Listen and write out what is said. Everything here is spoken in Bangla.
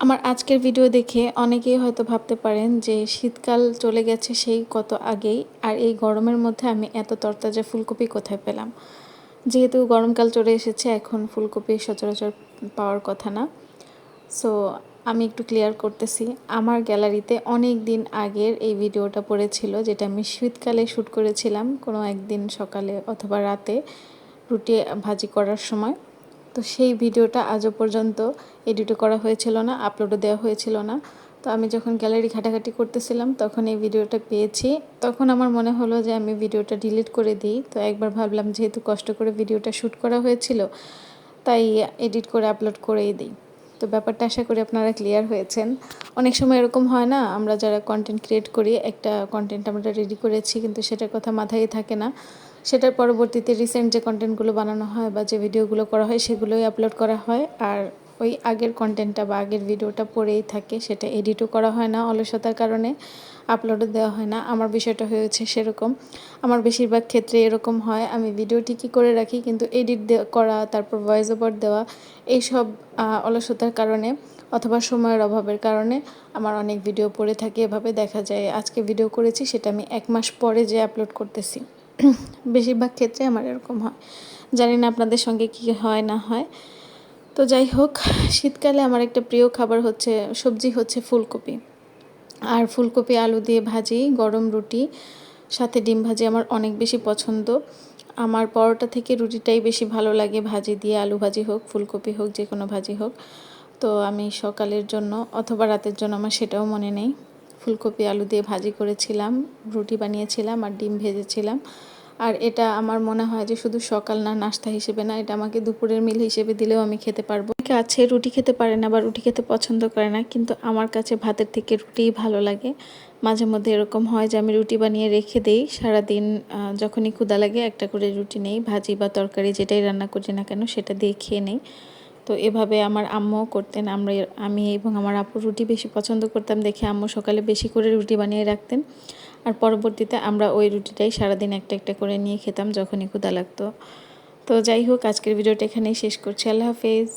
আমার আজকের ভিডিও দেখে অনেকেই হয়তো ভাবতে পারেন যে শীতকাল চলে গেছে সেই কত আগেই, আর এই গরমের মধ্যে আমি এত তরতাজা ফুলকপি কোথায় পেলাম। যেহেতু গরমকাল চলে এসেছে, এখন ফুলকপি সচরাচর পাওয়ার কথা না। সো আমি একটু ক্লিয়ার করতেছি। আমার গ্যালারিতে অনেক দিন আগের এই ভিডিওটা পড়েছিল, যেটা আমি শীতকালে শ্যুট করেছিলাম কোনো একদিন সকালে অথবা রাতে রুটি ভাজি করার সময়। তো সেই ভিডিওটা আজও পর্যন্ত এডিটও করা হয়েছিল না, আপলোডও দেওয়া হয়েছিল না। তো আমি যখন গ্যালারি ঘাটাঘাটি করতেছিলাম তখন এই ভিডিওটা পেয়েছি। তখন আমার মনে হলো যে আমি ভিডিওটা ডিলিট করে দিই। তো একবার ভাবলাম যেহেতু কষ্ট করে ভিডিওটা শ্যুট করা হয়েছিল, তাই এডিট করে আপলোড করেই দিই। তো ব্যাপারটা আশা করি আপনারা ক্লিয়ার হয়েছেন। অনেক সময় এরকম হয় না, আমরা যারা কন্টেন্ট ক্রিয়েট করি, একটা কন্টেন্ট আমরা রেডি করেছি কিন্তু সেটার কথা মাথায় থাকে না। সেটার পরবর্তীতে রিসেন্ট যে কন্টেন্টগুলো বানানো হয় বা যে ভিডিওগুলো করা হয় সেগুলোই আপলোড করা হয়, আর ওই আগের কন্টেন্টটা বা আগের ভিডিওটা পড়েই থাকে, সেটা এডিটও করা হয় না অলসতার কারণে, আপলোডও দেওয়া হয় না। আমার বিষয়টা হয়েছে সেরকম। আমার বেশিরভাগ ক্ষেত্রে এরকম হয়, আমি ভিডিও ঠিকই করে রাখি কিন্তু এডিট করা, তারপর ভয়েস ওভার দেওয়া, এইসব অলসতার কারণে অথবা সময়ের অভাবের কারণে আমার অনেক ভিডিও পড়ে থাকে। এভাবে দেখা যায় আজকে ভিডিও করেছি সেটা আমি 1 মাস পরে যে আপলোড করতেছি। বেশিরভাগ ক্ষেত্রে আমার এরকম হয়। জানি না আপনাদের সঙ্গে কী হয় না হয়। তো যাই হোক, শীতকালে আমার একটা প্রিয় খাবার হচ্ছে, সবজি হচ্ছে ফুলকপি। আর ফুলকপি আলু দিয়ে ভাজি, গরম রুটি, সাথে ডিম ভাজি আমার অনেক বেশি পছন্দ। আমার পরোটা থেকে রুটিটাই বেশি ভালো লাগে, ভাজি দিয়ে, আলু ভাজি হোক, ফুলকপি হোক, যে কোনো ভাজি হোক। তো আমি সকালের জন্য অথবা রাতের জন্য, আমার সেটাও মনে নেই, ফুলকপি আলু দিয়ে ভাজি করেছিলাম, রুটি বানিয়েছিলাম আর ডিম ভেজেছিলাম। আর এটা আমার মনে হয় যে শুধু সকাল না, নাস্তা হিসেবে না, এটা আমাকে দুপুরের মিল হিসেবে দিলেও আমি খেতে পারবো। অনেকে আছে রুটি খেতে পারে না বা রুটি খেতে পছন্দ করে না, কিন্তু আমার কাছে ভাতের থেকে রুটিই ভালো লাগে। মাঝে মধ্যে এরকম হয় যে আমি রুটি বানিয়ে রেখে দেই, সারাদিন যখনই ক্ষুধা লাগে একটা করে রুটি নেই, ভাজি বা তরকারি যেটাই রান্না করি না কেন সেটা দিয়ে খেয়ে নেই। তো এভাবে আমার আম্মুও করতেন। আমি এবং আমার আপু রুটি বেশি পছন্দ করতাম দেখে আম্মু সকালে বেশি করে রুটি বানিয়ে রাখতেন, আর পরবর্তীতে আমরা ওই রুটিটাই সারাদিন একটা একটা করে নিয়ে খেতাম যখনই ক্ষুধা লাগতো। তো যাই হোক, আজকের ভিডিওটা এখানেই শেষ করছি। আল্লাহ হাফেজ।